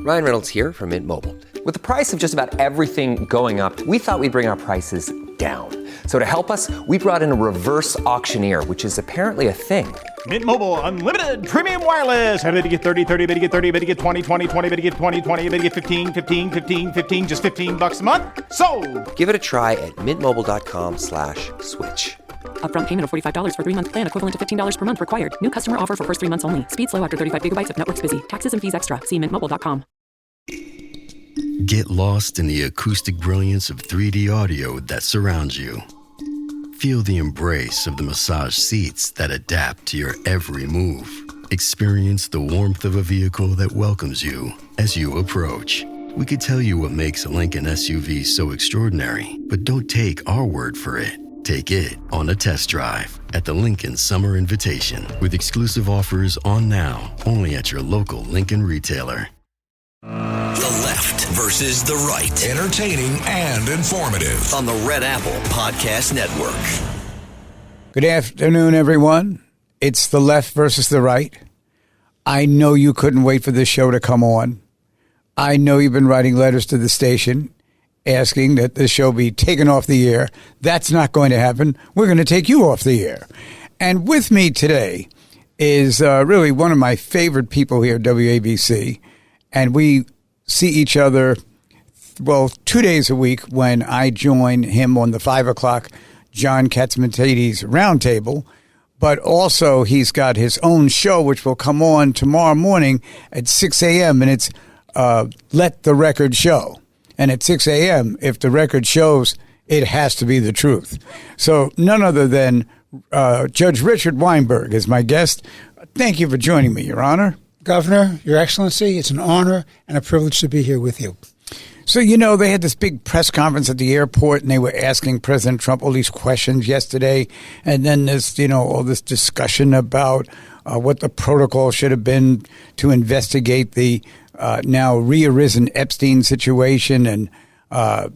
Ryan Reynolds here from Mint Mobile. With the price of just about everything going up, we thought we'd bring our prices down. So to help us, we brought in a reverse auctioneer, which is apparently a thing. Mint Mobile Unlimited Premium Wireless. How to get 30, 30, bit to get 30, bit to get 20, 20, 20, bit to get 20, 20, bit to get 15, 15, 15, 15, just $15 a month? Sold! Give it a try at mintmobile.com/switch. Upfront payment of $45 for 3-month plan, equivalent to $15 per month required. New customer offer for first 3 months only. Speed slow after 35 gigabytes if network's busy. Taxes and fees extra. See mintmobile.com. Get lost in the acoustic brilliance of 3D audio that surrounds you. Feel the embrace of the massage seats that adapt to your every move. Experience the warmth of a vehicle that welcomes you as you approach. We could tell you what makes a Lincoln SUV so extraordinary, but don't take our word for it. Take it on a test drive at the Lincoln Summer Invitation with exclusive offers on now, only at your local Lincoln retailer. The left versus the right. Entertaining and informative on the Red Apple Podcast Network. Good afternoon, everyone. It's the left versus the right. I know you couldn't wait for this show to come on. I know you've been writing letters to the station asking that the show be taken off the air. That's not going to happen. We're going to take you off the air. And with me today is really one of my favorite people here at WABC. And we see each other, 2 days a week when I join him on the 5 o'clock John Katzmatidis Roundtable. But also he's got his own show, which will come on tomorrow morning at 6 a.m. And it's Let the Record Show. And at 6 a.m., if the record shows, it has to be the truth. So none other than Judge Richard Weinberg is my guest. Thank you for joining me, Your Honor. Governor, Your Excellency, it's an honor and a privilege to be here with you. So, they had this big press conference at the airport, and they were asking President Trump all these questions yesterday. And then there's, all this discussion about what the protocol should have been to investigate the now rearisen Epstein situation. And, the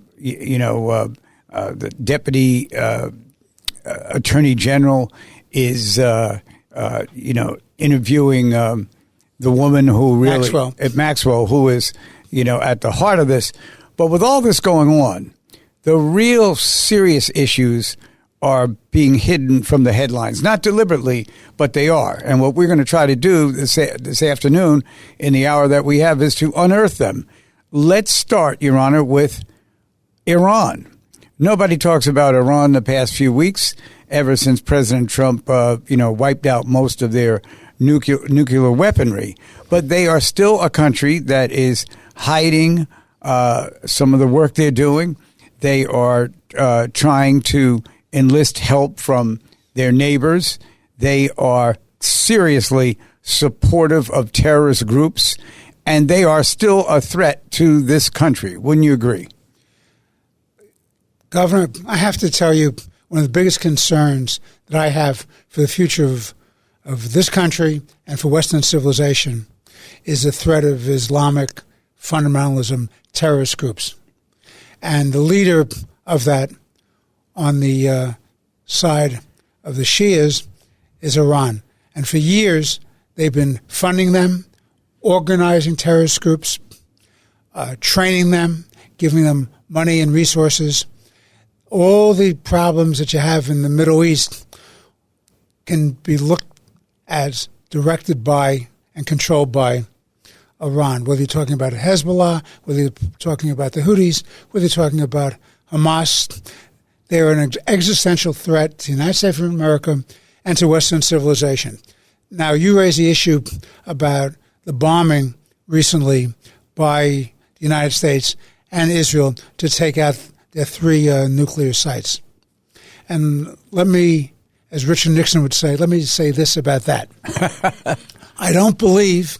Deputy Attorney General is, interviewing the woman who really Maxwell, who is, at the heart of this. But with all this going on, the real serious issues are being hidden from the headlines, not deliberately, but they are. And what we're going to try to do this afternoon in the hour that we have is to unearth them. Let's start, Your Honor, with Iran. Nobody talks about Iran the past few weeks, ever since President Trump, wiped out most of their nuclear weaponry. But they are still a country that is hiding some of the work they're doing. They are trying to enlist help from their neighbors. They are seriously supportive of terrorist groups, and they are still a threat to this country. Wouldn't you agree? Governor, I have to tell you, one of the biggest concerns that I have for the future of this country and for Western civilization is the threat of Islamic fundamentalism terrorist groups. And the leader of that on the side of the Shias is Iran. And for years, they've been funding them, organizing terrorist groups, training them, giving them money and resources. All the problems that you have in the Middle East can be looked as directed by and controlled by Iran, whether you're talking about Hezbollah, whether you're talking about the Houthis, whether you're talking about Hamas. They're an existential threat to the United States of America and to Western civilization. Now, you raise the issue about the bombing recently by the United States and Israel to take out their 3 nuclear sites. And let me, as Richard Nixon would say, let me say this about that. I don't believe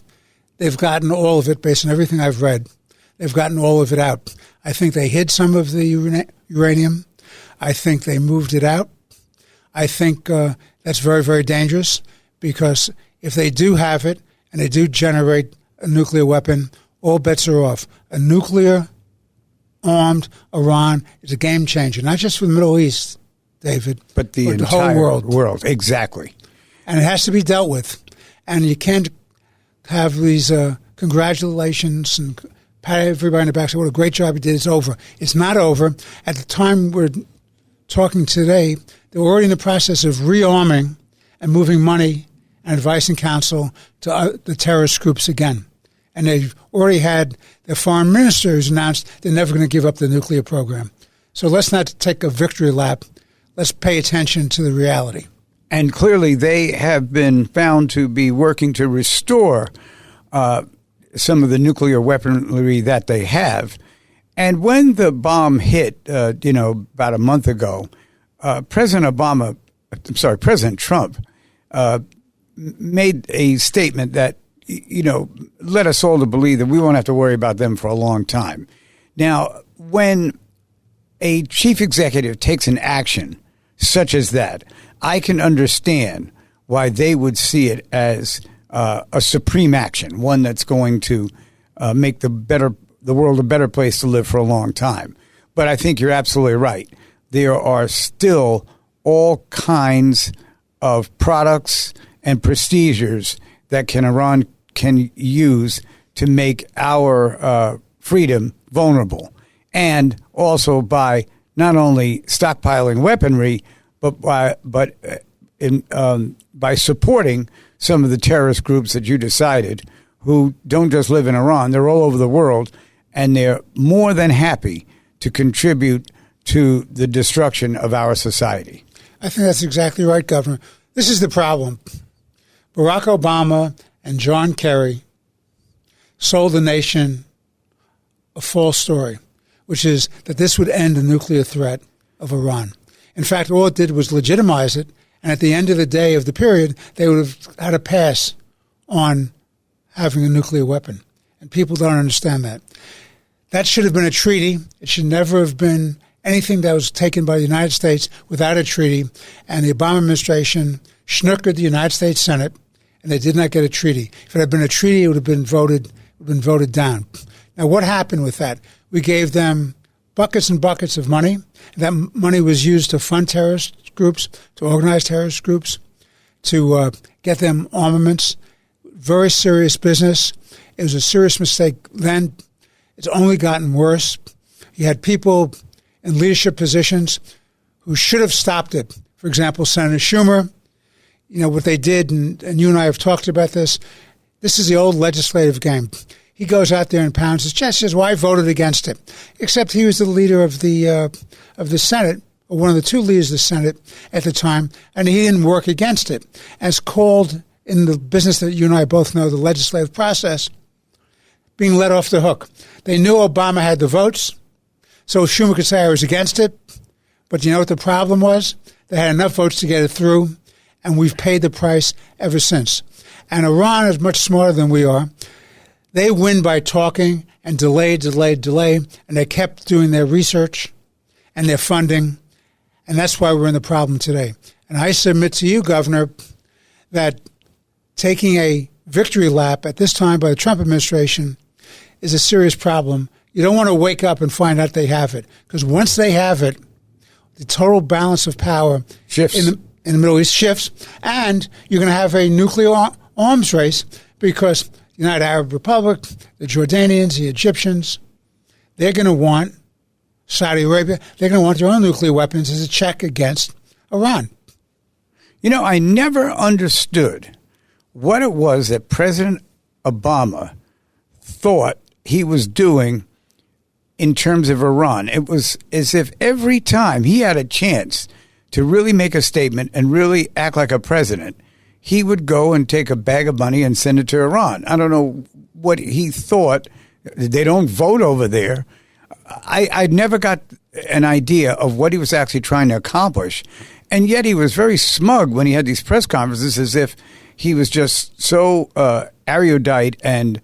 they've gotten all of it, based on everything I've read. They've gotten all of it out. I think they hid some of the uranium. I think they moved it out. I think that's very, very dangerous, because if they do have it and they do generate a nuclear weapon, all bets are off. A nuclear-armed Iran is a game changer, not just for the Middle East, David, but the entire whole world. Exactly. And it has to be dealt with. And you can't have these congratulations and pat everybody on the back, say what a great job you did. It's over. It's not over. At the time we're talking today, they're already in the process of rearming and moving money and advice and counsel to the terrorist groups again. And they've already had their foreign ministers announced they're never going to give up the nuclear program. So let's not take a victory lap. Let's pay attention to the reality. And clearly they have been found to be working to restore some of the nuclear weaponry that they have. And when the bomb hit, about a month ago, President Trump made a statement that, led us all to believe that we won't have to worry about them for a long time. Now, when a chief executive takes an action such as that, I can understand why they would see it as a supreme action, one that's going to make the world a better place to live for a long time. But I think you're absolutely right. There are still all kinds of products and procedures that Iran can use to make our freedom vulnerable. And also by not only stockpiling weaponry, but by supporting some of the terrorist groups that you decided who don't just live in Iran, they're all over the world, and they're more than happy to contribute to the destruction of our society. I think that's exactly right, Governor. This is the problem. Barack Obama and John Kerry sold the nation a false story, which is that this would end the nuclear threat of Iran. In fact, all it did was legitimize it, and at the end of the day of the period, they would have had a pass on having a nuclear weapon. And people don't understand that. That should have been a treaty. It should never have been anything that was taken by the United States without a treaty. And the Obama administration snookered the United States Senate, and they did not get a treaty. If it had been a treaty, it would have been voted down. Now, what happened with that? We gave them buckets and buckets of money. That money was used to fund terrorist groups, to organize terrorist groups, to get them armaments. Very serious business. It was a serious mistake then. It's only gotten worse. You had people in leadership positions who should have stopped it. For example, Senator Schumer, what they did, and you and I have talked about this. This is the old legislative game. He goes out there and pounds his chest, says, well, I voted against it. Except he was the leader of the Senate, or one of the two leaders of the Senate at the time, and he didn't work against it. As called in the business that you and I both know, the legislative process, being let off the hook. They knew Obama had the votes, so Schumer could say I was against it. But you know what the problem was? They had enough votes to get it through, and we've paid the price ever since. And Iran is much smarter than we are. They win by talking and delay, and they kept doing their research and their funding, and that's why we're in the problem today. And I submit to you, Governor, that taking a victory lap at this time by the Trump administration is a serious problem. You don't want to wake up and find out they have it, because once they have it, the total balance of power shifts. in the Middle East shifts, and you're going to have a nuclear arms race because the United Arab Republic, the Jordanians, the Egyptians, they're going to want Saudi Arabia, they're going to want their own nuclear weapons as a check against Iran. I never understood what it was that President Obama thought he was doing in terms of Iran. It was as if every time he had a chance to really make a statement and really act like a president, he would go and take a bag of money and send it to Iran. I don't know what he thought. They don't vote over there. I never got an idea of what he was actually trying to accomplish. And yet he was very smug when he had these press conferences, as if he was just so erudite and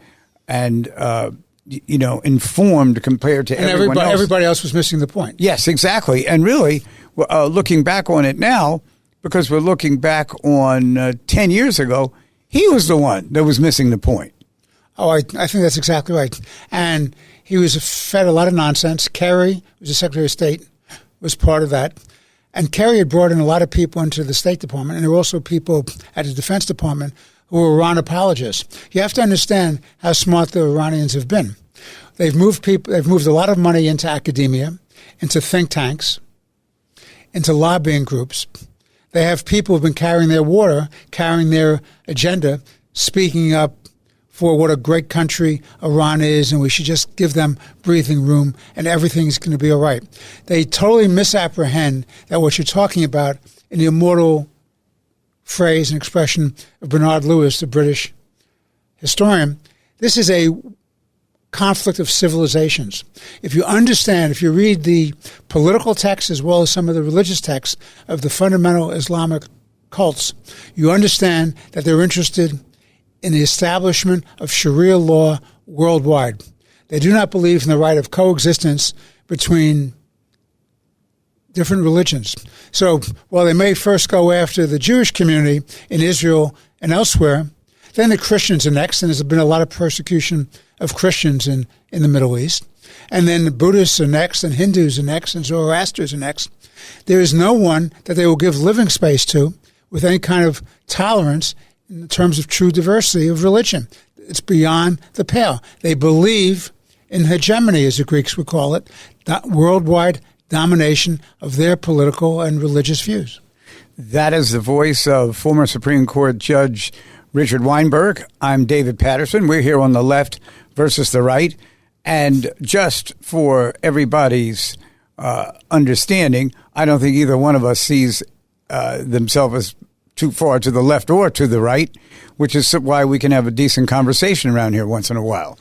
informed compared to everyone else. Everybody else was missing the point. Yes, exactly. And really, looking back on it now, because we're looking back on 10 years ago, he was the one that was missing the point. Oh, I think that's exactly right. And he was fed a lot of nonsense. Kerry, who was the Secretary of State, was part of that. And Kerry had brought in a lot of people into the State Department, and there were also people at the Defense Department who are Iran apologists. You have to understand how smart the Iranians have been. They've moved a lot of money into academia, into think tanks, into lobbying groups. They have people who've been carrying their water, carrying their agenda, speaking up for what a great country Iran is, and we should just give them breathing room, and everything's going to be all right. They totally misapprehend that what you're talking about in the immortal phrase and expression of Bernard Lewis, the British historian, this is a conflict of civilizations. If you understand, if you read the political texts as well as some of the religious texts of the fundamental Islamic cults, you understand that they're interested in the establishment of Sharia law worldwide. They do not believe in the right of coexistence between different religions. So while they may first go after the Jewish community in Israel and elsewhere, then the Christians are next, and there's been a lot of persecution of Christians in the Middle East. And then the Buddhists are next, and Hindus are next, and Zoroastrians are next. There is no one that they will give living space to with any kind of tolerance in terms of true diversity of religion. It's beyond the pale. They believe in hegemony, as the Greeks would call it, worldwide domination of their political and religious views. That is the voice of former Supreme Court Judge Richard Weinberg. I'm David Paterson. We're here on the left versus the right. And just for everybody's understanding, I don't think either one of us sees themselves as too far to the left or to the right, which is why we can have a decent conversation around here once in a while.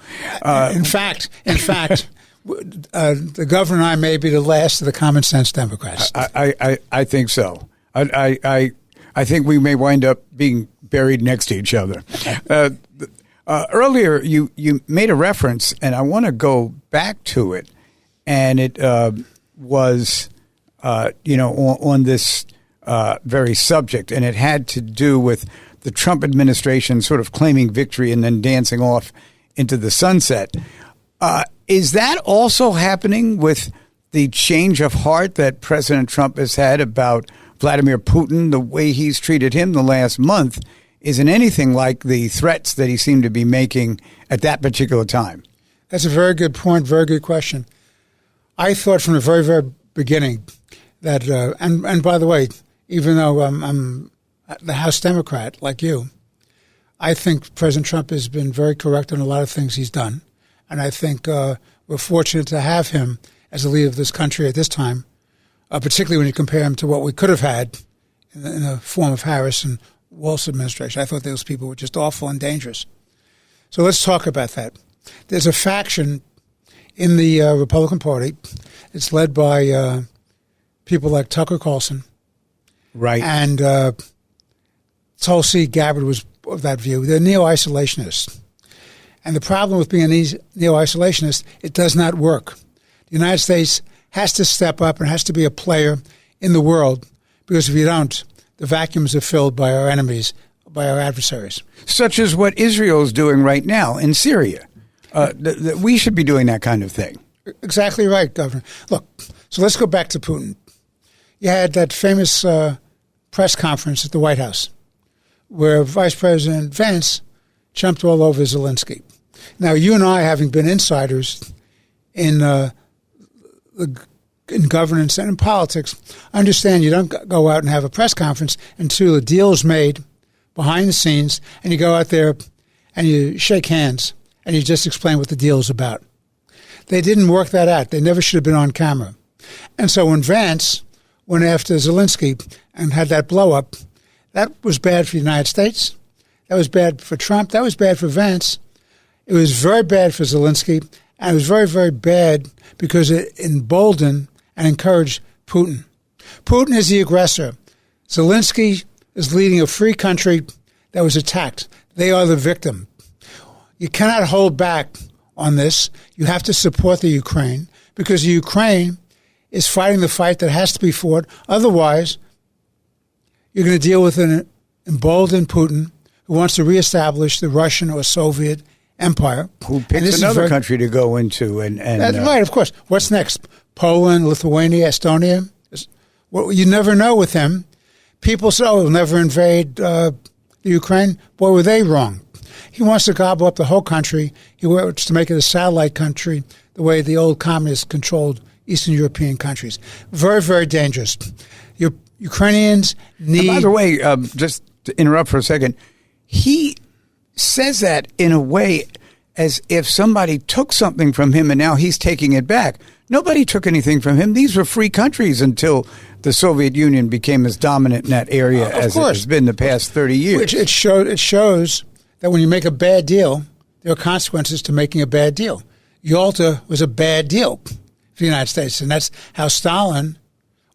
In fact, the governor and I may be the last of the common sense Democrats. I think so. I think we may wind up being buried next to each other. Earlier, you made a reference, and I want to go back to it, and it was, on this very subject, and it had to do with the Trump administration sort of claiming victory and then dancing off into the sunset. Is that also happening with the change of heart that President Trump has had about Vladimir Putin? The way he's treated him the last month isn't anything like the threats that he seemed to be making at that particular time. That's a very good point, very good question. I thought from the very, very beginning that, and by the way, even though I'm the House Democrat like you, I think President Trump has been very correct on a lot of things he's done. And I think we're fortunate to have him as the leader of this country at this time, particularly when you compare him to what we could have had in the form of Harris and Walz's administration. I thought those people were just awful and dangerous. So let's talk about that. There's a faction in the Republican Party. It's led by people like Tucker Carlson. Right. And Tulsi Gabbard was of that view. They're neo-isolationists. And the problem with being a neo-isolationist, it does not work. The United States has to step up and has to be a player in the world, because if you don't, the vacuums are filled by our enemies, by our adversaries. Such as what Israel is doing right now in Syria. We should be doing that kind of thing. Exactly right, Governor. Look, so let's go back to Putin. You had that famous press conference at the White House where Vice President Vance jumped all over Zelensky. Now, you and I, having been insiders in governance and in politics, understand you don't go out and have a press conference until a deal is made behind the scenes, and you go out there and you shake hands and you just explain what the deal is about. They didn't work that out. They never should have been on camera. And so when Vance went after Zelensky and had that blow-up, that was bad for the United States. That was bad for Trump. That was bad for Vance. It was very bad for Zelensky. And it was very, very bad because it emboldened and encouraged Putin. Putin is the aggressor. Zelensky is leading a free country that was attacked. They are the victim. You cannot hold back on this. You have to support the Ukraine, because the Ukraine is fighting the fight that has to be fought. Otherwise, you're going to deal with an emboldened Putin who wants to reestablish the Russian or Soviet empire. Who picks another country to go into. That's right, of course. What's next? Poland, Lithuania, Estonia? Well, you never know with him. People say, we'll never invade the the Ukraine, boy, were they wrong. He wants to gobble up the whole country. He wants to make it a satellite country the way the old communists controlled Eastern European countries. Very, very dangerous. Ukrainians need... And by the way, just to interrupt for a second, he says that in a way as if somebody took something from him and now he's taking it back. Nobody took anything from him. These were free countries until the Soviet Union became as dominant in that area as it has been the past 30 years. Which it shows that when you make a bad deal, there are consequences to making a bad deal. Yalta was a bad deal for the United States, and that's how Stalin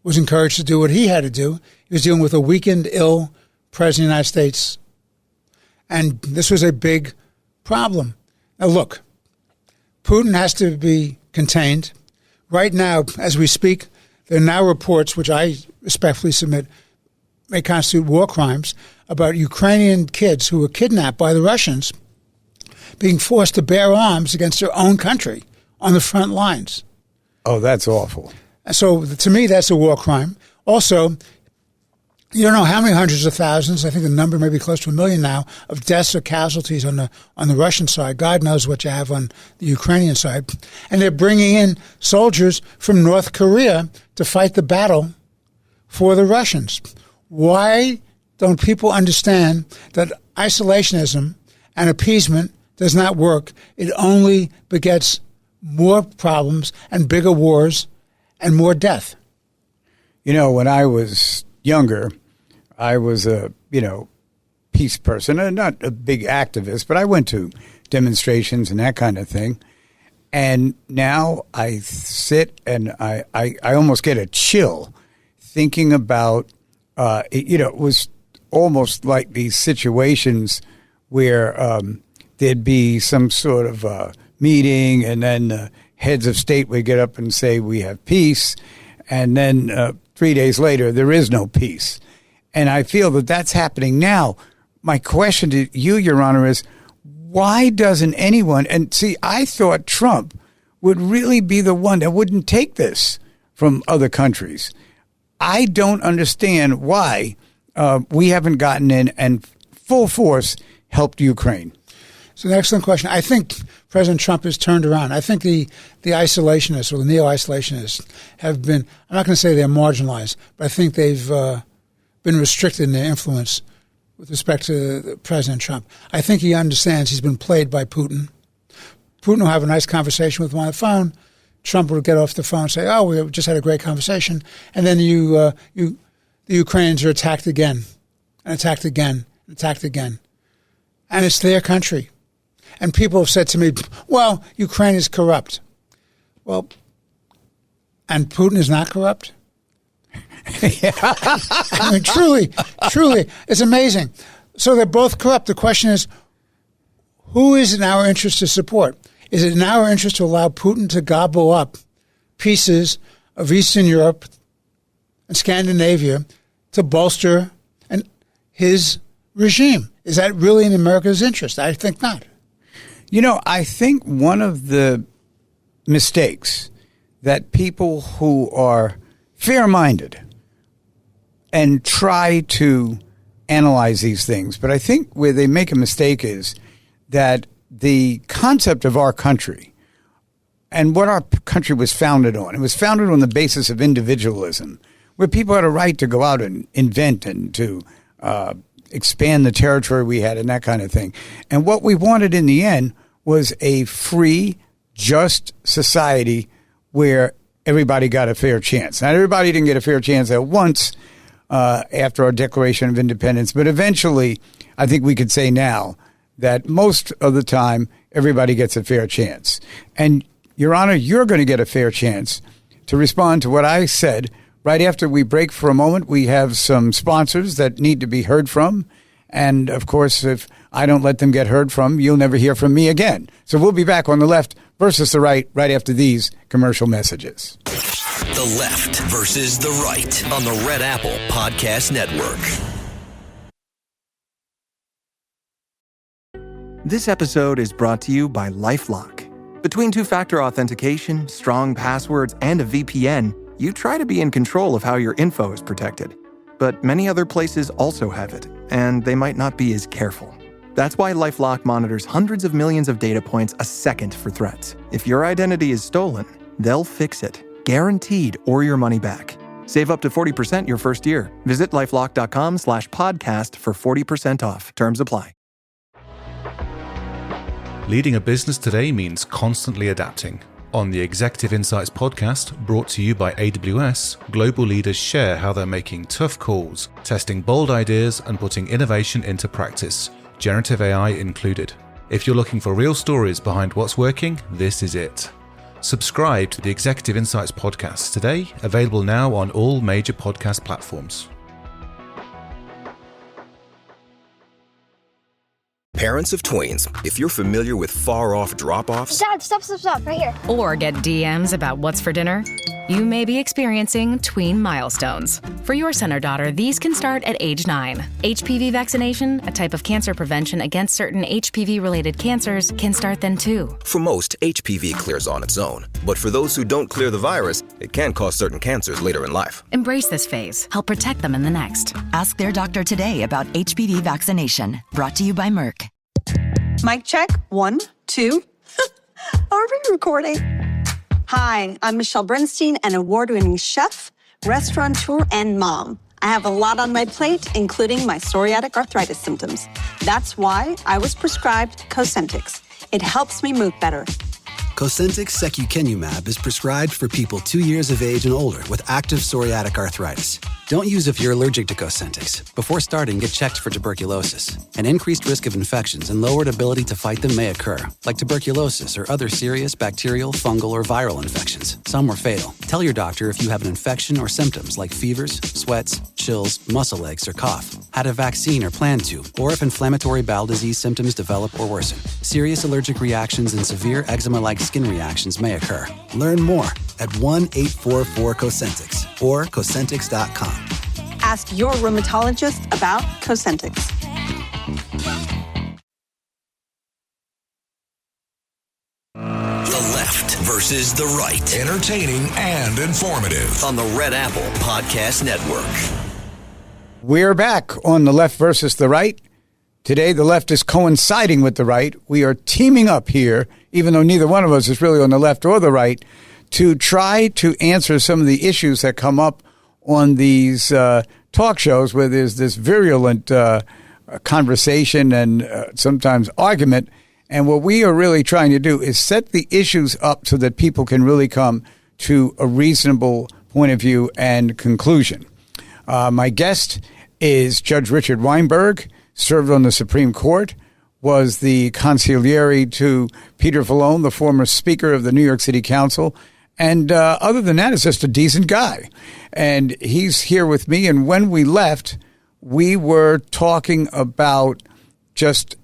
was encouraged to do what he had to do. He was dealing with a weakened, ill president of the United States, and this was a big problem. Now, look, Putin has to be contained. Right now, as we speak, there are now reports, which I respectfully submit may constitute war crimes, about Ukrainian kids who were kidnapped by the Russians being forced to bear arms against their own country on the front lines. Oh, that's awful. So to me, that's a war crime. Also, you don't know how many hundreds of thousands, I think the number may be close to 1 million now, of deaths or casualties on the Russian side. God knows what you have on the Ukrainian side. And they're bringing in soldiers from North Korea to fight the battle for the Russians. Why don't people understand that isolationism and appeasement does not work? It only begets more problems and bigger wars and more death. You know, when I was younger, I was a, peace person, and not a big activist, but I went to demonstrations and that kind of thing. And now I sit and I almost get a chill thinking about, it was almost like these situations where there'd be some sort of meeting, and then the heads of state would get up and say, we have peace. And then 3 days later, there is no peace. And I feel that that's happening now. My question to you, Your Honor, is why doesn't anyone, and see, I thought Trump would really be the one that wouldn't take this from other countries. I don't understand why we haven't gotten in and full force helped Ukraine. It's an excellent question. I think President Trump has turned around. I think the isolationists or the neo-isolationists have been, I'm not going to say they're marginalized, but I think they've been restricted in their influence with respect to President Trump. I think he understands he's been played by Putin. Putin will have a nice conversation with him on the phone. Trump will get off the phone and say, oh, we just had a great conversation. And then the Ukrainians are attacked again, and attacked again, and attacked again. And it's their country. And people have said to me, well, Ukraine is corrupt. Well, and Putin is not corrupt? I mean, truly, it's amazing. So they're both corrupt. The question is, who is in our interest to support? Is it in our interest to allow Putin to gobble up pieces of Eastern Europe and Scandinavia to bolster his regime? Is that really in America's interest? I think not. I think one of the mistakes that people who are fair-minded and try to analyze these things, but I think where they make a mistake is that the concept of our country and what our country was founded on, it was founded on the basis of individualism, where people had a right to go out and invent and to expand the territory we had and that kind of thing. And what we wanted in the end was a free, just society where everybody got a fair chance. Not everybody didn't get a fair chance at once after our Declaration of Independence, but eventually I think we could say now that most of the time everybody gets a fair chance. And, Your Honor, you're going to get a fair chance to respond to what I said. Right after we break for a moment, we have some sponsors that need to be heard from. And, of course, if I don't let them get heard from, you'll never hear from me again. So we'll be back on The Left versus the Right after these commercial messages. The Left versus the Right on the Red Apple Podcast Network. This episode is brought to you by LifeLock. Between two-factor authentication, strong passwords, and a VPN, you try to be in control of how your info is protected. but many other places also have it, and they might not be as careful. That's why LifeLock monitors hundreds of millions of data points a second for threats. If your identity is stolen, they'll fix it, guaranteed, or your money back. Save up to 40% your first year. Visit LifeLock.com/podcast for 40% off. Terms apply. Leading a business today means constantly adapting. On the Executive Insights podcast, brought to you by AWS, global leaders share how they're making tough calls, testing bold ideas, and putting innovation into practice, generative AI included. If you're looking for real stories behind what's working, this is it. Subscribe to the Executive Insights podcast today, available now on all major podcast platforms. Parents of tweens, if you're familiar with far-off drop-offs... Dad, stop, right here. Or get DMs about what's for dinner, you may be experiencing tween milestones. For your son or daughter, these can start at age 9. HPV vaccination, a type of cancer prevention against certain HPV-related cancers, can start then too. For most, HPV clears on its own. But for those who don't clear the virus, it can cause certain cancers later in life. Embrace this phase. Help protect them in the next. Ask their doctor today about HPV vaccination. Brought to you by Merck. Mic check. 1, 2. Are we recording? Hi, I'm Michelle Bernstein, an award-winning chef, restaurateur, and mom. I have a lot on my plate, including my psoriatic arthritis symptoms. That's why I was prescribed Cosentyx. It helps me move better. Cosentyx secukinumab is prescribed for people 2 years of age and older with active psoriatic arthritis. Don't use if you're allergic to Cosentyx. Before starting, get checked for tuberculosis. An increased risk of infections and lowered ability to fight them may occur, like tuberculosis or other serious bacterial, fungal, or viral infections. Some were fatal. Tell your doctor if you have an infection or symptoms like fevers, sweats, chills, muscle aches, or cough, had a vaccine or plan to, or if inflammatory bowel disease symptoms develop or worsen. Serious allergic reactions and severe eczema-like skin reactions may occur. Learn more at 1-844-COSENTYX or Cosentyx.com. Ask your rheumatologist about Cosentyx. The left versus the right. Entertaining and informative. On the Red Apple Podcast Network. We're back on the left versus the right. Today, the left is coinciding with the right. We are teaming up here, even though neither one of us is really on the left or the right, to try to answer some of the issues that come up on these talk shows where there's this virulent conversation and sometimes argument. And what we are really trying to do is set the issues up so that people can really come to a reasonable point of view and conclusion. My guest is Judge Richard Weinberg, served on the Supreme Court, was the consigliere to Peter Vallone, the former Speaker of the New York City Council, and other than that, is just a decent guy. And he's here with me, and when we left, we were talking about just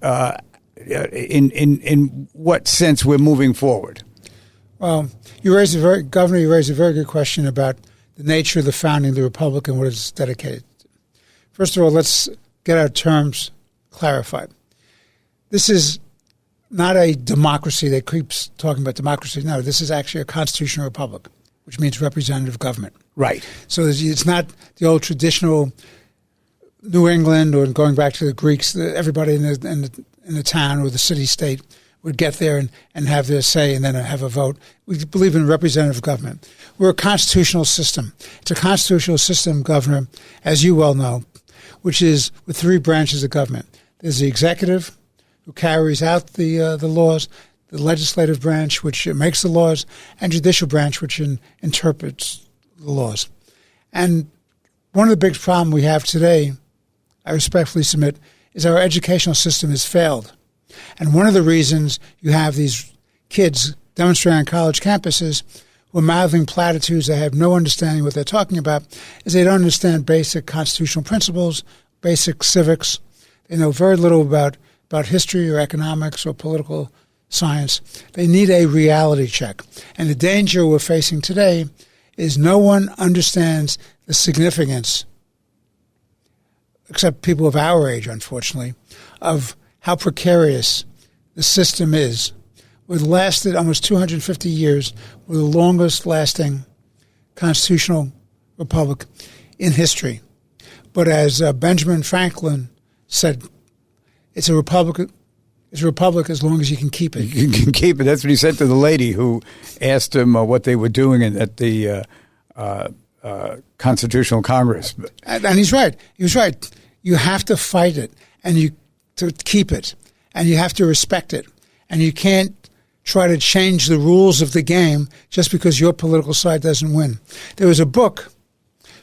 in what sense we're moving forward. Well, Governor, you raised a very good question about the nature of the founding of the Republic and what it's dedicated to. First of all, let's get our terms clarified. This is not a democracy that keeps talking about democracy. No, this is actually a constitutional republic, which means representative government. Right. So it's not the old traditional New England or going back to the Greeks. Everybody in the town or the city-state would get there and have their say and then have a vote. We believe in representative government. We're a constitutional system. It's a constitutional system, Governor, as you well know, which is with 3 branches of government. There's the executive, who carries out the laws, the legislative branch, which makes the laws, and judicial branch, which interprets the laws. And one of the big problems we have today, I respectfully submit, is our educational system has failed. And one of the reasons you have these kids demonstrating on college campuses who are mouthing platitudes that have no understanding what they're talking about is they don't understand basic constitutional principles, basic civics. They know very little about history or economics or political science. They need a reality check. And the danger we're facing today is no one understands the significance, except people of our age, unfortunately, of how precarious the system is. We've lasted almost 250 years. We're the longest lasting constitutional republic in history. But as Benjamin Franklin said, it's a republic. It's a republic as long as you can keep it. You can keep it. That's what he said to the lady who asked him what they were doing at the Constitutional Congress. And he's right. He was right. You have to fight it and to keep it, and you have to respect it, and you can't try to change the rules of the game just because your political side doesn't win. There was a book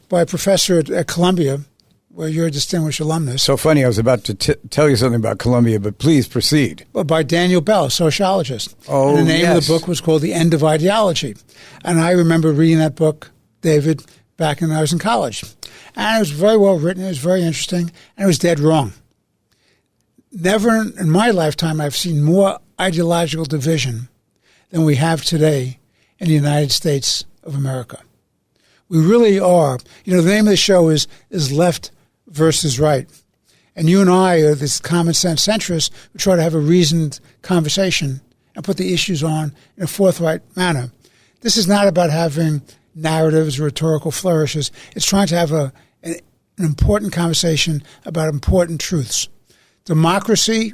by a professor at Columbia, where you're a distinguished alumnus. So funny, I was about to tell you something about Columbia, but please proceed. Well, by Daniel Bell, a sociologist. Oh, and the name of the book was called The End of Ideology. And I remember reading that book, David, back when I was in college. And it was very well written, it was very interesting, and it was dead wrong. Never in my lifetime I've seen more ideological division than we have today in the United States of America. We really are. The name of the show is Left versus Right. And you and I are this common sense centrists who try to have a reasoned conversation and put the issues on in a forthright manner. This is not about having narratives or rhetorical flourishes. It's trying to have an important conversation about important truths. Democracy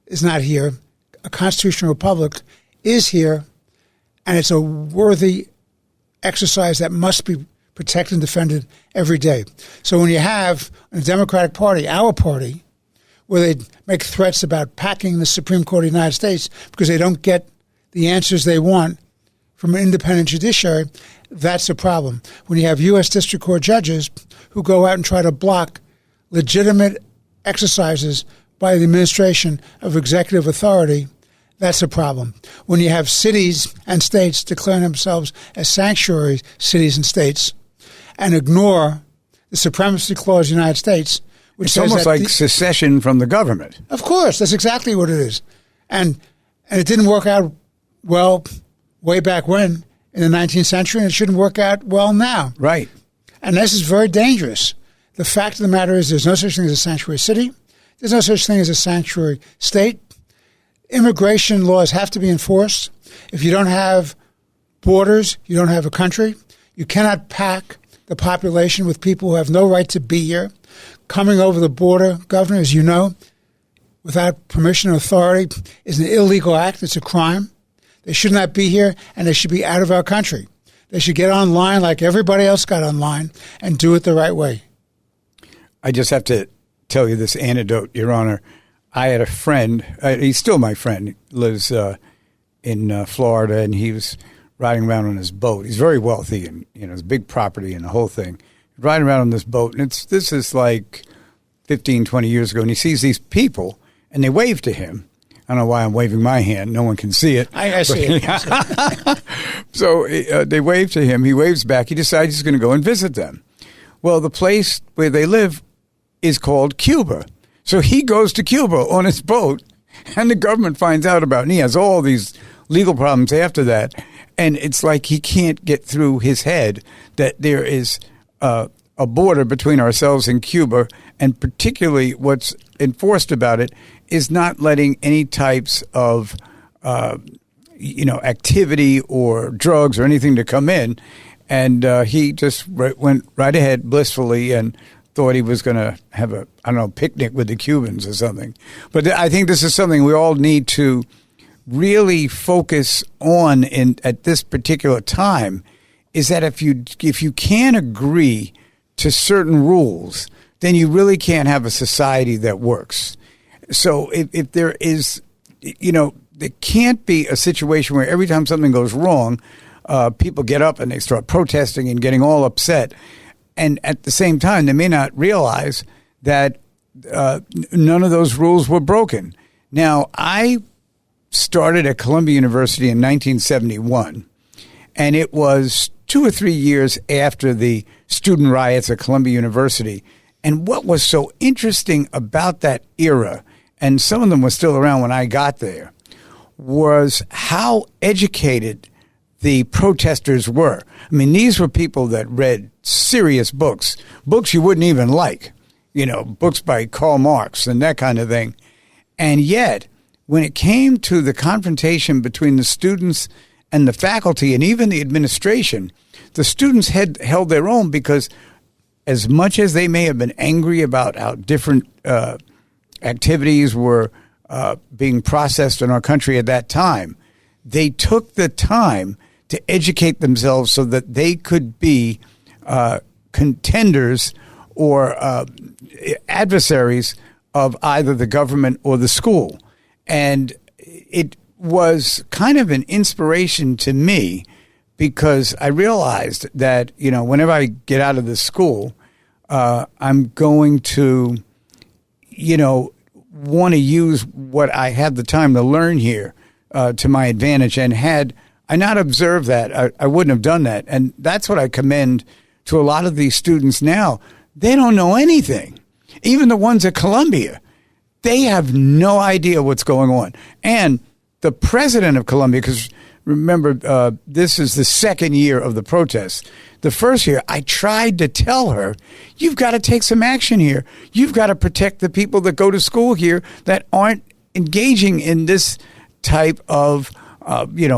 is not here. A constitutional republic is here, and it's a worthy exercise that must be protected and defended every day. So when you have a Democratic Party, our party, where they make threats about packing the Supreme Court of the United States because they don't get the answers they want from an independent judiciary, that's a problem. When you have U.S. District Court judges who go out and try to block legitimate exercises by the administration of executive authority, that's a problem. When you have cities and states declaring themselves as sanctuary cities and states and ignore the Supremacy Clause of the United States, which it's almost like secession from the government. Of course, that's exactly what it is. And it didn't work out well way back when in the 19th century, and it shouldn't work out well now. Right. And this is very dangerous. The fact of the matter is there's no such thing as a sanctuary city. There's no such thing as a sanctuary state. Immigration laws have to be enforced. If you don't have borders, you don't have a country. You cannot pack the population with people who have no right to be here. Coming over the border, Governor, as you know, without permission or authority is an illegal act. It's a crime. They should not be here, and they should be out of our country. They should get online like everybody else got online and do it the right way. I just have to tell you this anecdote, Your Honor. I had a friend, he's still my friend, he lives in Florida, and he was riding around on his boat. He's very wealthy and, his big property and the whole thing. Riding around on this boat, and this is like 15, 20 years ago, and he sees these people, and they wave to him. I don't know why I'm waving my hand. No one can see it. I see it. So they wave to him. He waves back. He decides he's going to go and visit them. Well, the place where they live is called Cuba. So he goes to Cuba on his boat, and the government finds out about it, and he has all these legal problems after that. And it's like he can't get through his head that there is a border between ourselves and Cuba, and particularly what's enforced about it is not letting any types of activity or drugs or anything to come in. And he just went right ahead blissfully and thought he was going to have a, picnic with the Cubans or something. But I think this is something we all need to really focus on at this particular time, is that if you can't agree to certain rules, then you really can't have a society that works. So if there is, there can't be a situation where every time something goes wrong, people get up and they start protesting and getting all upset. And at the same time, they may not realize that none of those rules were broken. Now, I started at Columbia University in 1971, and it was 2 or 3 years after the student riots at Columbia University. And what was so interesting about that era, and some of them were still around when I got there, was how educated the protesters were. I mean, these were people that read serious books you wouldn't even like, books by Karl Marx and that kind of thing. And yet, when it came to the confrontation between the students and the faculty and even the administration, the students had held their own because as much as they may have been angry about how different activities were being processed in our country at that time, they took the time to educate themselves so that they could be contenders or adversaries of either the government or the school. And it was kind of an inspiration to me, because I realized that, whenever I get out of the school, I'm going to, want to use what I had the time to learn here to my advantage. And had I not observed that, I wouldn't have done that. And that's what I commend to a lot of these students now. They don't know anything. Even the ones at Columbia, they have no idea what's going on. And the president of Columbia, because remember, this is the second year of the protests. The first year, I tried to tell her, you've got to take some action here. You've got to protect the people that go to school here that aren't engaging in this type of,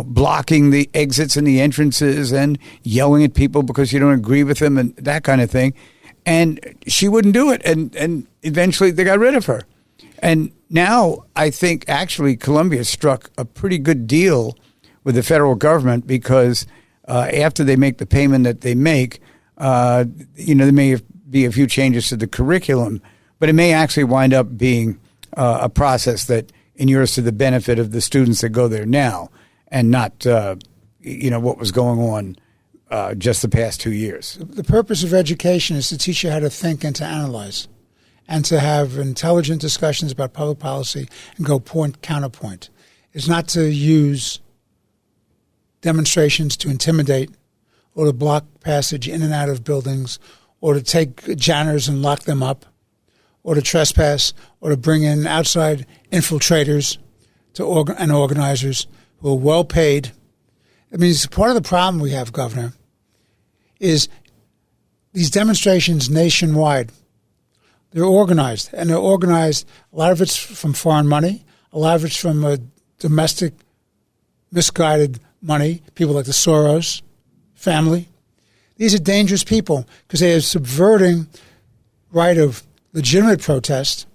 blocking the exits and the entrances and yelling at people because you don't agree with them and that kind of thing. And she wouldn't do it. And eventually they got rid of her. And now I think actually Columbia struck a pretty good deal with the federal government, because after they make the payment that they make, there may be a few changes to the curriculum, but it may actually wind up being a process that inures to the benefit of the students that go there now, and not, what was going on just the past 2 years. The purpose of education is to teach you how to think and to analyze, and to have intelligent discussions about public policy and go point, counterpoint. It's not to use demonstrations to intimidate or to block passage in and out of buildings, or to take janitors and lock them up, or to trespass, or to bring in outside infiltrators and organizers who are well paid. I mean, it's part of the problem we have, Governor, is these demonstrations nationwide. They're organized, and they're organized. A lot of it's from foreign money. A lot of it's from domestic, misguided money, people like the Soros family. These are dangerous people because they are subverting right of legitimate protest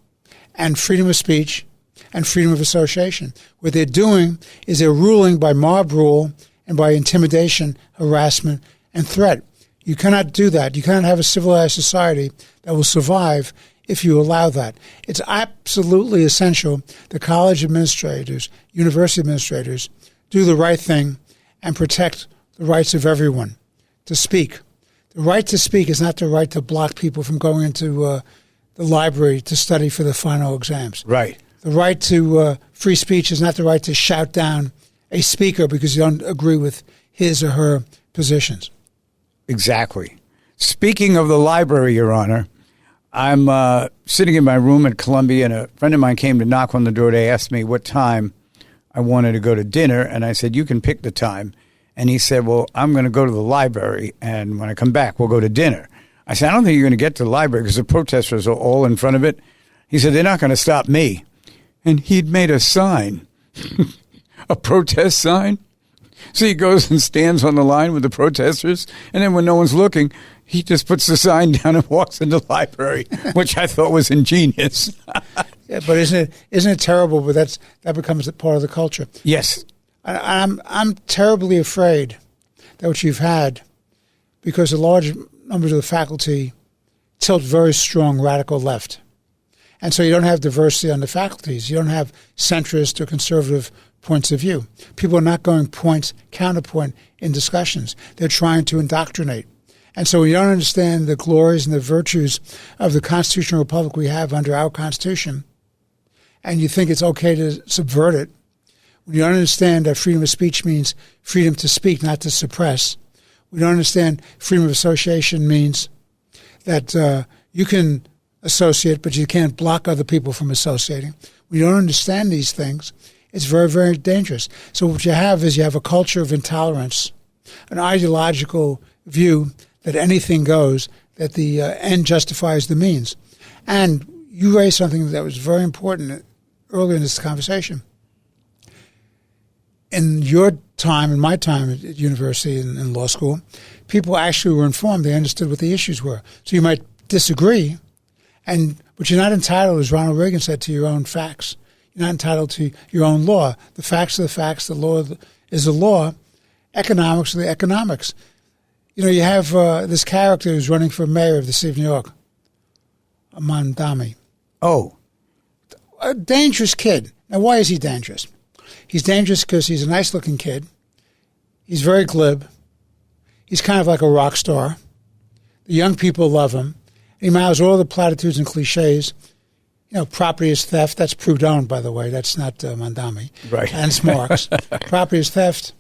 and freedom of speech and freedom of association. What they're doing is they're ruling by mob rule and by intimidation, harassment, and threat. You cannot do that. You cannot have a civilized society that will survive if you allow that. It's absolutely essential that college administrators, university administrators, do the right thing and protect the rights of everyone to speak. The right to speak is not the right to block people from going into the library to study for the final exams. Right. The right to free speech is not the right to shout down a speaker because you don't agree with his or her positions. Exactly. Speaking of the library, Your Honor, I'm sitting in my room at Columbia, and a friend of mine came to knock on the door to ask me what time I wanted to go to dinner, and I said, you can pick the time. And he said, well, I'm going to go to the library, and when I come back, we'll go to dinner. I said, I don't think you're going to get to the library because the protesters are all in front of it. He said, they're not going to stop me. And he'd made a sign, a protest sign. So he goes and stands on the line with the protesters, and then when no one's looking, he just puts the sign down and walks into the library, which I thought was ingenious. Yeah, but isn't it terrible? But that becomes a part of the culture. Yes, I'm terribly afraid that what you've had, because a large number of the faculty tilt very strong radical left, and so you don't have diversity on the faculties. You don't have centrist or conservative points of view. People are not going point, counterpoint in discussions. They're trying to indoctrinate. And so when you don't understand the glories and the virtues of the constitutional republic we have under our Constitution, and you think it's okay to subvert it, when you don't understand that freedom of speech means freedom to speak, not to suppress, we don't understand freedom of association means that you can associate, but you can't block other people from associating. When you don't understand these things, it's very, very dangerous. So what you have is you have a culture of intolerance, an ideological view that anything goes, that the end justifies the means. And you raised something that was very important earlier in this conversation. In your time, in my time at university and law school, people actually were informed. They understood what the issues were. So you might disagree, but you're not entitled, as Ronald Reagan said, to your own facts. You're not entitled to your own law. The facts are the facts. The law is the law. Economics are the economics. You have this character who's running for mayor of the city of New York, Mandami. Oh. A dangerous kid. Now, why is he dangerous? He's dangerous because he's a nice-looking kid. He's very glib. He's kind of like a rock star. The young people love him. He mouths all the platitudes and cliches. Property is theft. That's Proudhon, by the way. That's not Mandami. Right. And it's Marx. Property is theft.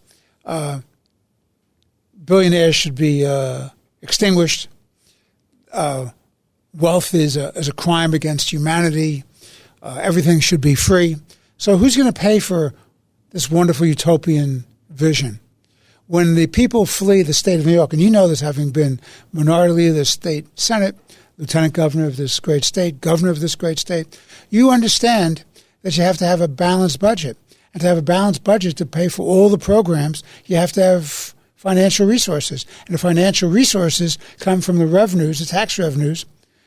Billionaires should be extinguished. Wealth is a crime against humanity. Everything should be free. So who's going to pay for this wonderful utopian vision? When the people flee the state of New York, and you know this having been minority leader of the state Senate, lieutenant governor of this great state, governor of this great state, you understand that you have to have a balanced budget. And to have a balanced budget to pay for all the programs, you have to have financial resources. And the financial resources come from the revenues, the tax revenues,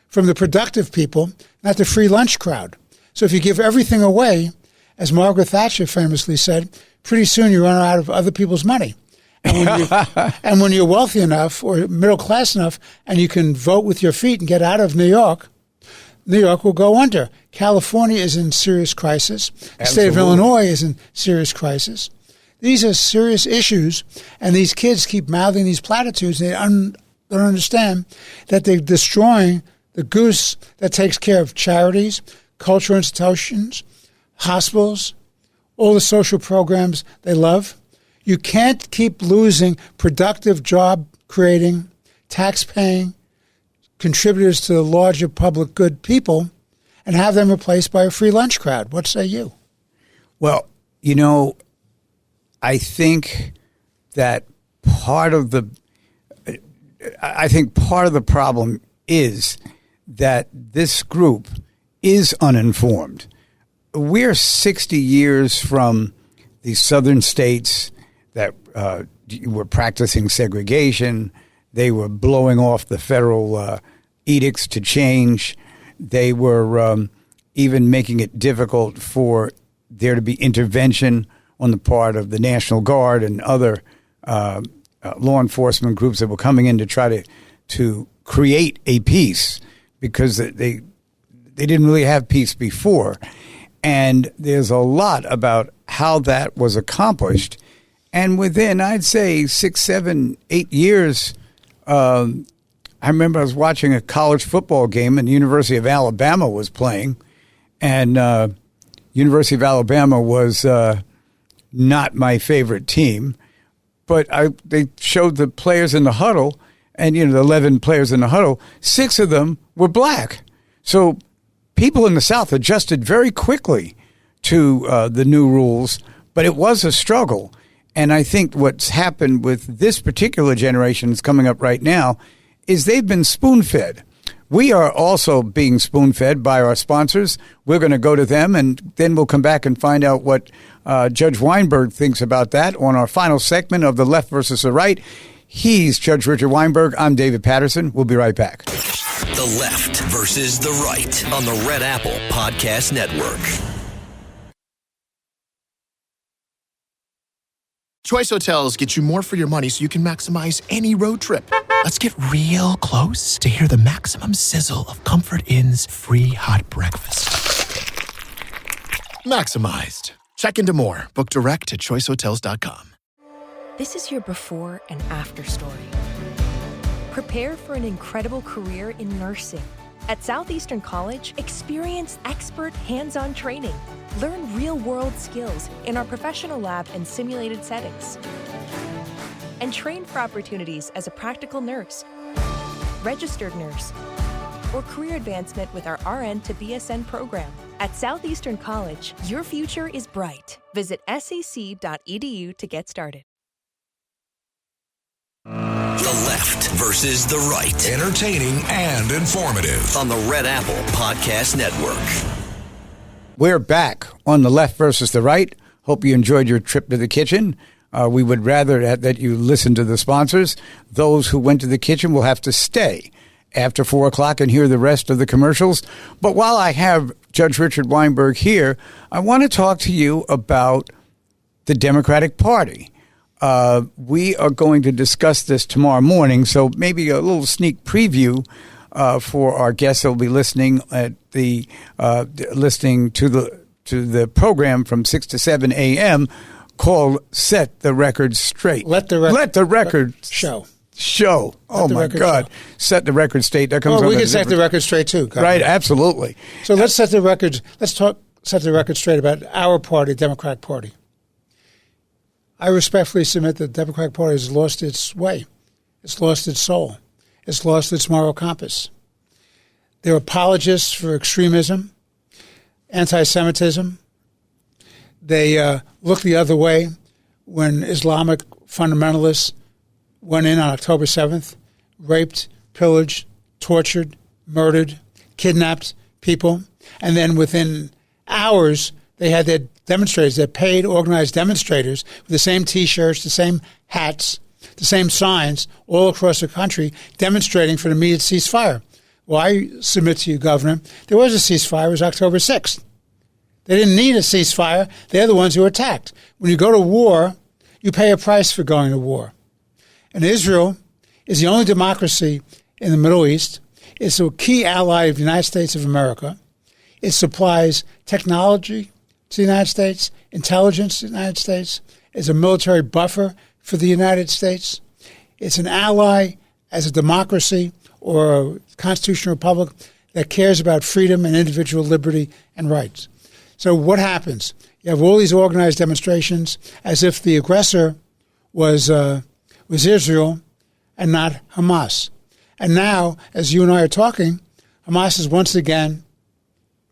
from the productive people, not the free lunch crowd. So if you give everything away, as Margaret Thatcher famously said, pretty soon you run out of other people's money. And when you're wealthy enough or middle class enough and you can vote with your feet and get out of New York will go under. California is in serious crisis. The state of Illinois is in serious crisis. These are serious issues, and these kids keep mouthing these platitudes. They don't understand that they're destroying the goose that takes care of charities, cultural institutions, hospitals, all the social programs they love. You can't keep losing productive job-creating, tax-paying contributors to the larger public good people and have them replaced by a free lunch crowd. What say you? Well, I think that part of the problem is that this group is uninformed. We're 60 years from the southern states that were practicing segregation. They were blowing off the federal edicts to change. They were even making it difficult for there to be intervention on the part of the National Guard and other law enforcement groups that were coming in to try to create a peace, because they didn't really have peace before. And there's a lot about how that was accomplished. And within, I'd say, 6, 7, 8 years, I remember I was watching a college football game and the University of Alabama was playing. And University of Alabama was not my favorite team. But they showed the players in the huddle, and, the 11 players in the huddle, 6 of them were black. So people in the South adjusted very quickly to the new rules, but it was a struggle. And I think what's happened with this particular generation that's coming up right now is they've been spoon-fed. We are also being spoon-fed by our sponsors. We're going to go to them, and then we'll come back and find out what Judge Weinberg thinks about that on our final segment of The Left versus the Right. He's Judge Richard Weinberg. I'm David Paterson. We'll be right back. The Left versus the Right on the Red Apple Podcast Network. Choice Hotels get you more for your money so you can maximize any road trip. Let's get real close to hear the maximum sizzle of Comfort Inn's free hot breakfast. Maximized. Check into more. Book direct at choicehotels.com. This is your before and after story. Prepare for an incredible career in nursing. At Southeastern College, experience expert hands-on training. Learn real-world skills in our professional lab and simulated settings. And train for opportunities as a practical nurse, registered nurse, or career advancement with our RN to BSN program. At Southeastern College, your future is bright. Visit sec.edu to get started. The Left versus the Right. Entertaining and informative on the Red Apple Podcast Network. We're back on The Left versus the Right. Hope you enjoyed your trip to the kitchen. We would rather that you listen to the sponsors. Those who went to the kitchen will have to stay after 4 o'clock and hear the rest of the commercials. But while I have Judge Richard Weinberg here, I want to talk to you about the Democratic Party. We are going to discuss this tomorrow morning, so maybe a little sneak preview for our guests that will be listening to the program from 6 to 7 a.m. called Set the Record Straight. Let the record show. Oh, my God. Show. Set the record straight. That comes we can set the record straight, too. Right, absolutely. So let's set the record. Let's set the record straight about our party, Democratic Party. I respectfully submit that the Democratic Party has lost its way. It's lost its soul. It's lost its moral compass. They're apologists for extremism, anti-Semitism. They look the other way when Islamic fundamentalists went in on October 7th, raped, pillaged, tortured, murdered, kidnapped people. And then within hours, they had their demonstrators, their paid, organized demonstrators with the same T-shirts, the same hats, the same signs all across the country demonstrating for an immediate ceasefire. Well, I submit to you, Governor, there was a ceasefire. It was October 6th. They didn't need a ceasefire. They're the ones who attacked. When you go to war, you pay a price for going to war. And Israel is the only democracy in the Middle East. It's a key ally of the United States of America. It supplies technology to the United States, intelligence to the United States. It's a military buffer for the United States. It's an ally as a democracy or a constitutional republic that cares about freedom and individual liberty and rights. So what happens? You have all these organized demonstrations as if the aggressor was Israel and not Hamas. And now, as you and I are talking, Hamas has once again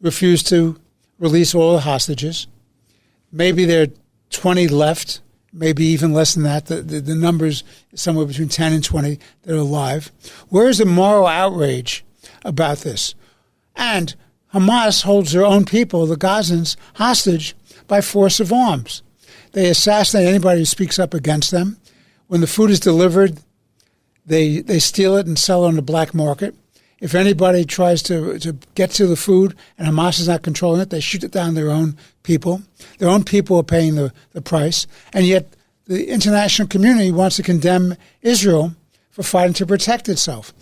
refused to release all the hostages. Maybe there are 20 left, maybe even less than that. The numbers somewhere between 10 and 20 that are alive. Where is the moral outrage about this? And Hamas holds their own people, the Gazans, hostage by force of arms. They assassinate anybody who speaks up against them. When the food is delivered, they steal it and sell it on the black market. If anybody tries to get to the food and Hamas is not controlling it, they shoot it down their own people. Their own people are paying the price. And yet the international community wants to condemn Israel for fighting to protect itself.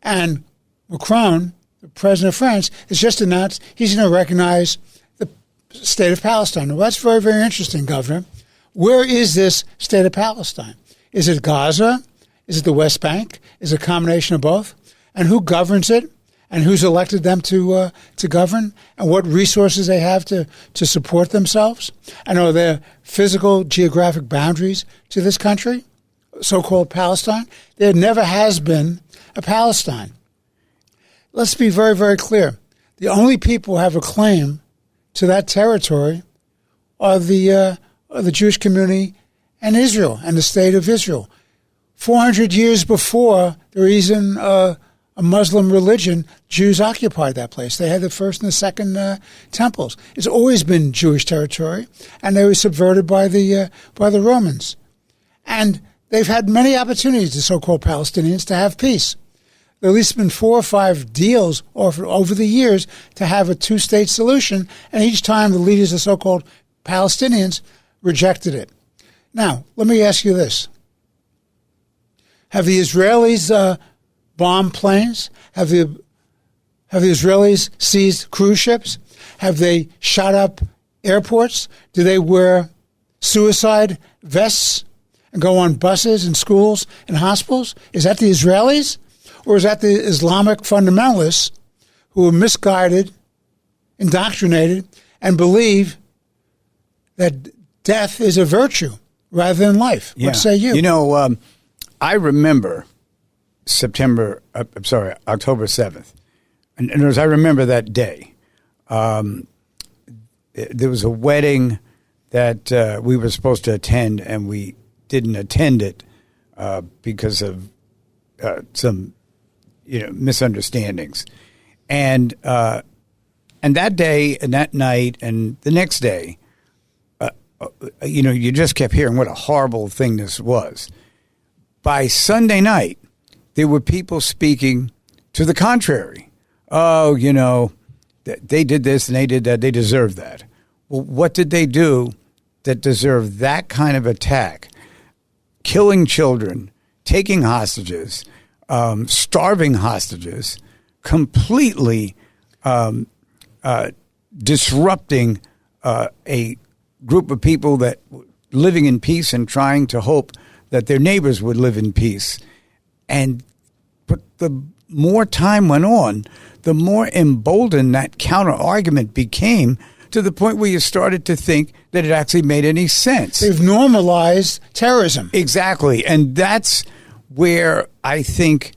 And Macron, the president of France, has just announced he's going to recognize the state of Palestine. Well, that's very, very interesting, Governor. Where is this state of Palestine? Is it Gaza? Is it the West Bank? Is it a combination of both? And who governs it? And who's elected them to govern? And what resources they have to support themselves? And are there physical, geographic boundaries to this country, so-called Palestine? There never has been a Palestine. Let's be very, very clear. The only people who have a claim to that territory are the Jewish community and Israel and the state of Israel. 400 years before there was even a Muslim religion, Jews occupied that place. They had the first and the second temples. It's always been Jewish territory, and they were subverted by the Romans. And they've had many opportunities, the so-called Palestinians, to have peace. There have at least been 4 or 5 deals offered over the years to have a two-state solution, and each time the leaders of so-called Palestinians rejected it. Now, let me ask you this. Have the Israelis bombed planes? Have the Israelis seized cruise ships? Have they shot up airports? Do they wear suicide vests and go on buses and schools and hospitals? Is that the Israelis? Or is that the Islamic fundamentalists who are misguided, indoctrinated, and believe that death is a virtue rather than life? Yeah. What say you? You know, I remember October 7th. And as I remember that day, there was a wedding that we were supposed to attend, and we didn't attend it because of some misunderstandings. And that day and that night and the next day, you just kept hearing what a horrible thing this was. By Sunday night, there were people speaking to the contrary. Oh, they did this and they did that. They deserve that. Well, what did they do that deserved that kind of attack? Killing children, taking hostages, starving hostages, completely disrupting a group of people that living in peace and trying to hope that their neighbors would live in peace. But the more time went on, the more emboldened that counter argument became, to the point where you started to think that it actually made any sense. They've normalized terrorism. Exactly. And that's where I think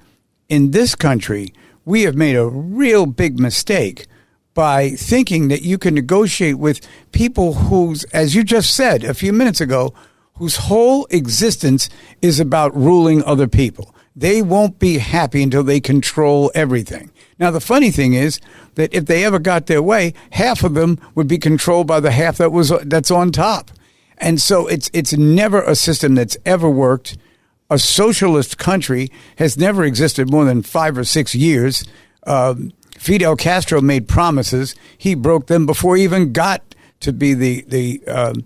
in this country we have made a real big mistake by thinking that you can negotiate with people whose, as you just said a few minutes ago, whose whole existence is about ruling other people. They won't be happy until they control everything. Now, the funny thing is that if they ever got their way, half of them would be controlled by the half that's on top. And so it's never a system that's ever worked. A socialist country has never existed more than 5 or 6 years. Fidel Castro made promises. He broke them before he even got to be the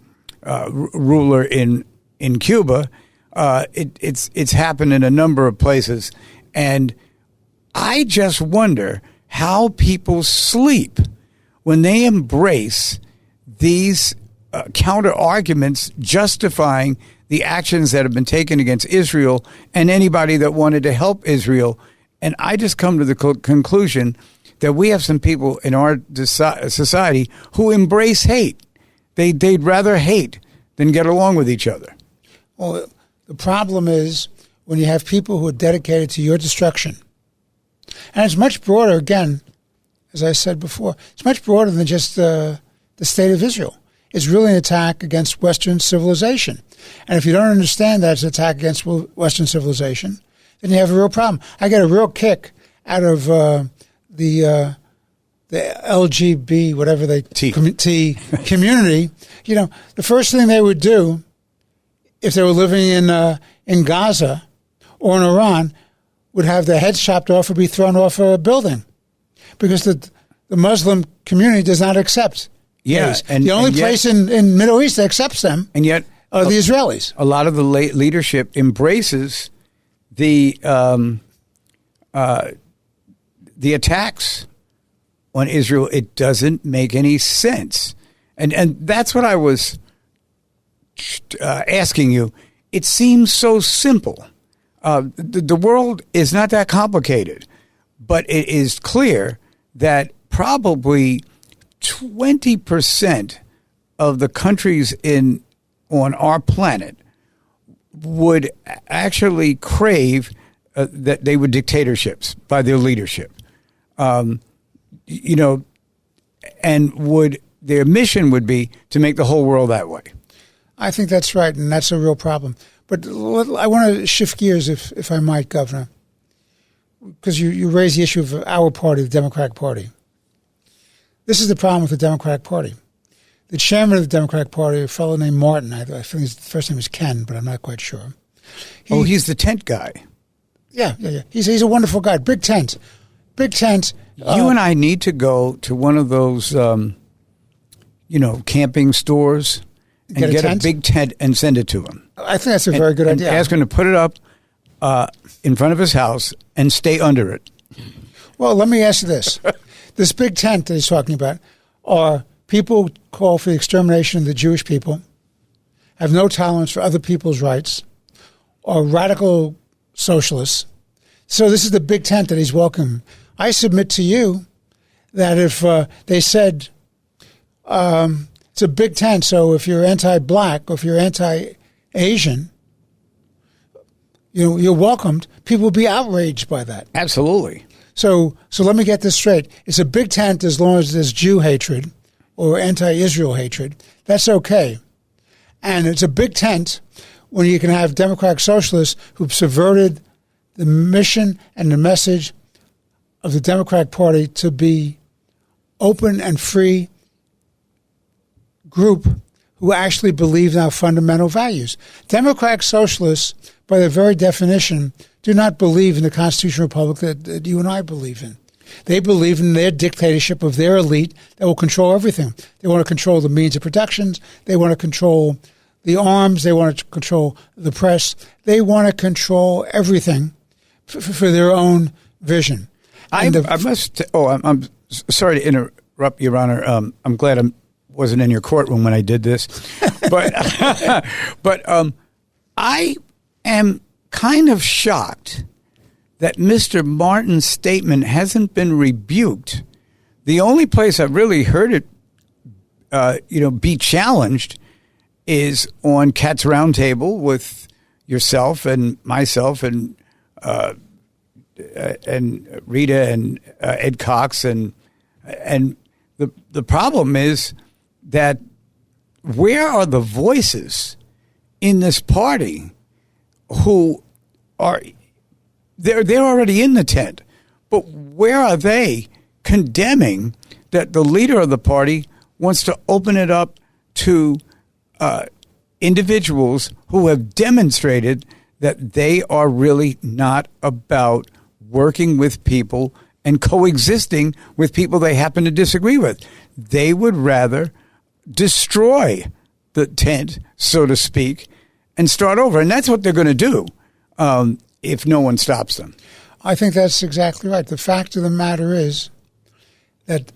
ruler in Cuba. It's happened in a number of places, and I just wonder how people sleep when they embrace these counter arguments justifying the actions that have been taken against Israel and anybody that wanted to help Israel. And I just come to the conclusion that we have some people in our society who embrace hate. They'd rather hate than get along with each other. Well, the problem is when you have people who are dedicated to your destruction. And it's much broader, again, as I said before, it's much broader than just the state of Israel. It's really an attack against Western civilization. And if you don't understand that it's an attack against Western civilization, then you have a real problem. I get a real kick out of the LGB, whatever T community. The first thing they would do if they were living in Gaza or in Iran would have their heads chopped off or be thrown off a building, because the Muslim community does not accept gays. And the only place in Middle East that accepts them, and yet are the Israelis. A lot of the leadership embraces the attacks on Israel. It doesn't make any sense, and that's what I was asking you. It seems so simple. The world is not that complicated, but it is clear that probably 20% of the countries on our planet would actually crave that they were dictatorships by their leadership. And their mission would be to make the whole world that way. I think that's right, and that's a real problem. But I want to shift gears, if I might, Governor, because you raised the issue of our party, the Democratic Party. This is the problem with the Democratic Party. The chairman of the Democratic Party, a fellow named Martin, I think his first name is Ken, but I'm not quite sure. He's the tent guy. Yeah. He's a wonderful guy. Big tent. You and I need to go to one of those, camping stores and get a big tent and send it to him. I think that's a very good idea. Ask him to put it up in front of his house and stay under it. Well, let me ask you this. This big tent that he's talking about are people who call for the extermination of the Jewish people, have no tolerance for other people's rights, are radical socialists. So this is the big tent that he's welcoming. I submit to you that if they said it's a big tent, so if you're anti-black or if you're anti-Asian, you're welcomed, people will be outraged by that. Absolutely. So let me get this straight. It's a big tent as long as there's Jew hatred or anti-Israel hatred. That's okay. And it's a big tent when you can have democratic socialists who've subverted the mission and the message of the Democratic Party to be open and free group who actually believe in our fundamental values. Democratic socialists, by their very definition, do not believe in the constitutional republic that you and I believe in. They believe in their dictatorship of their elite that will control everything. They want to control the means of production. They want to control the arms. They want to control the press. They want to control everything for their own vision. I'm sorry to interrupt, Your Honor. I'm glad I wasn't in your courtroom when I did this, but I am kind of shocked that Mr. Martin's statement hasn't been rebuked. The only place I've really heard it, be challenged is on Cat's Roundtable with yourself and myself and Rita and Ed Cox and the problem is that where are the voices in this party who are they're already in the tent, but where are they condemning that the leader of the party wants to open it up to individuals who have demonstrated that they are really not about working with people and coexisting with people they happen to disagree with. They would rather destroy the tent, so to speak, and start over. And that's what they're going to do if no one stops them. I think that's exactly right. The fact of the matter is that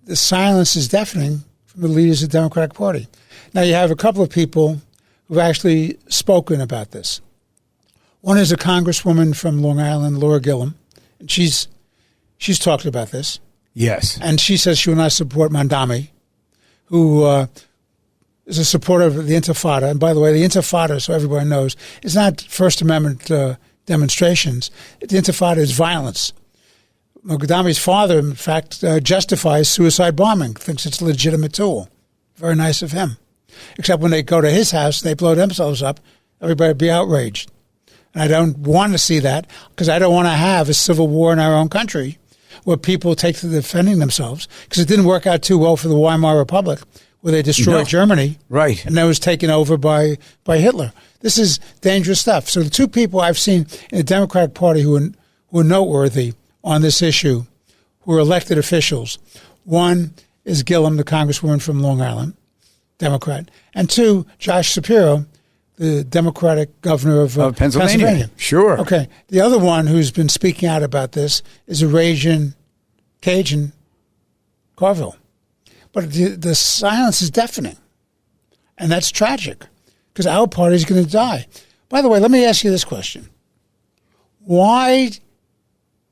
the silence is deafening from the leaders of the Democratic Party. Now, you have a couple of people who've actually spoken about this. One is a congresswoman from Long Island, Laura Gillum, and she's talked about this. Yes. And she says she will not support Mandami, who is a supporter of the Intifada. And by the way, the Intifada, so everybody knows, is not First Amendment demonstrations. The Intifada is violence. Mandami's father, in fact, justifies suicide bombing, thinks it's a legitimate tool. Very nice of him. Except when they go to his house and they blow themselves up, everybody would be outraged. And I don't want to see that because I don't want to have a civil war in our own country where people take to defending themselves, because it didn't work out too well for the Weimar Republic, where they destroyed Germany. Right. And that was taken over by Hitler. This is dangerous stuff. So the two people I've seen in the Democratic Party who are noteworthy on this issue, who are elected officials, one is Gillum, the congresswoman from Long Island, Democrat, and two, Josh Shapiro, the Democratic governor of Pennsylvania. Sure. Okay. The other one who's been speaking out about this is a raging Cajun, Carville. But the silence is deafening. And that's tragic because our party is going to die. By the way, let me ask you this question. Why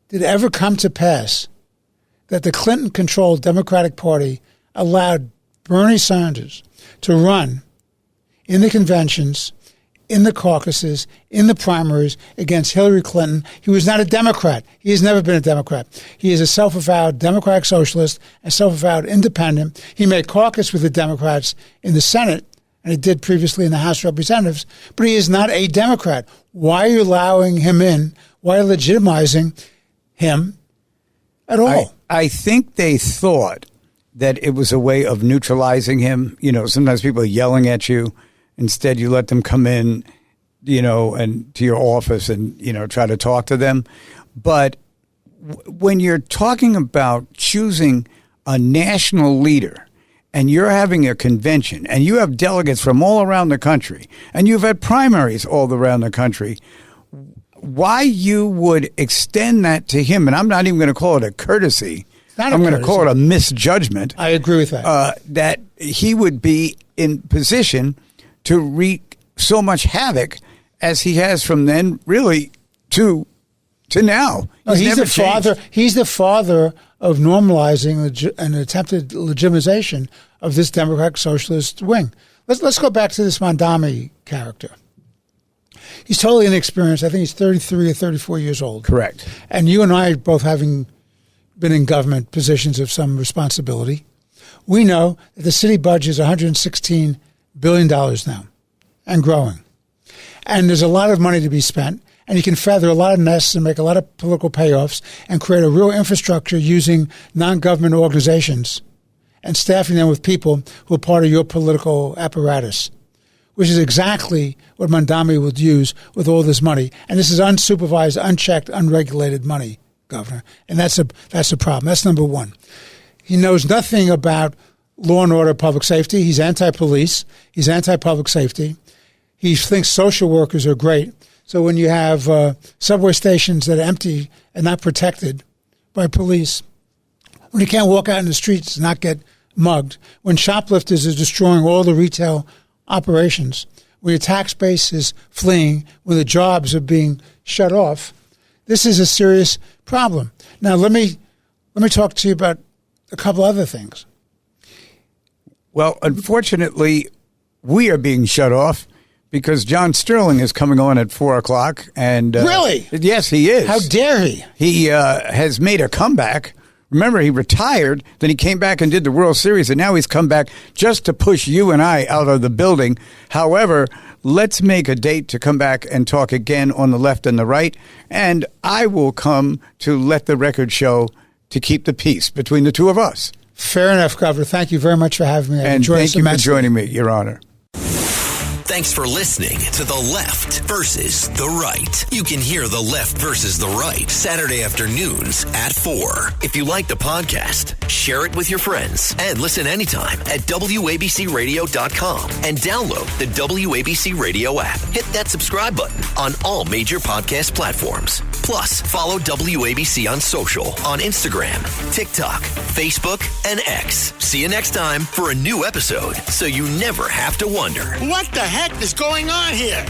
did it ever come to pass that the Clinton-controlled Democratic Party allowed Bernie Sanders to run in the conventions, in the caucuses, in the primaries against Hillary Clinton? He was not a Democrat. He has never been a Democrat. He is a self-avowed Democratic socialist and self-avowed independent. He made caucus with the Democrats in the Senate, and he did previously in the House of Representatives, but he is not a Democrat. Why are you allowing him in? Why are you legitimizing him at all? I think they thought that it was a way of neutralizing him. You know, sometimes people are yelling at you. Instead, you let them come in, and to your office and, try to talk to them. But when you're talking about choosing a national leader and you're having a convention and you have delegates from all around the country and you've had primaries all around the country, why you would extend that to him, and I'm not even going to call it a courtesy. I'm going to call it a misjudgment. I agree with that. That he would be in position to wreak so much havoc as he has from then, really, to now. He's the father. He's the father of normalizing an attempted legitimization of this Democratic Socialist wing. Let's go back to this Mandami character. He's totally inexperienced. I think he's 33 or 34 years old. Correct. And you and I, both having been in government positions of some responsibility, we know that the city budget is $116 billion now and growing. And there's a lot of money to be spent, and you can feather a lot of nests and make a lot of political payoffs and create a real infrastructure using non-government organizations and staffing them with people who are part of your political apparatus, which is exactly what Mondami would use with all this money. And this is unsupervised, unchecked, unregulated money, Governor. And that's a problem. That's number one. He knows nothing about law and order, public safety. He's anti-police. He's anti-public safety. He thinks social workers are great. So when you have subway stations that are empty and not protected by police, when you can't walk out in the streets and not get mugged, when shoplifters are destroying all the retail operations, when your tax base is fleeing, when the jobs are being shut off, this is a serious problem. Now, let me talk to you about a couple other things. Well, unfortunately, we are being shut off because John Sterling is coming on at 4 o'clock. And really? Yes, he is. How dare he? He has made a comeback. Remember, he retired, then he came back and did the World Series, and now he's come back just to push you and I out of the building. However, let's make a date to come back and talk again on the left and the right, and I will come to let the record show to keep the peace between the two of us. Fair enough, Governor. Thank you very much for having me. And thank you for joining me, Your Honor. Thanks for listening to The Left versus the Right. You can hear The Left versus the Right Saturday afternoons at 4. If you like the podcast, share it with your friends and listen anytime at WABCRadio.com and download the WABC Radio app. Hit that subscribe button on all major podcast platforms. Plus, follow WABC on social on Instagram, TikTok, Facebook, and X. See you next time for a new episode so you never have to wonder. What the heck is going on here?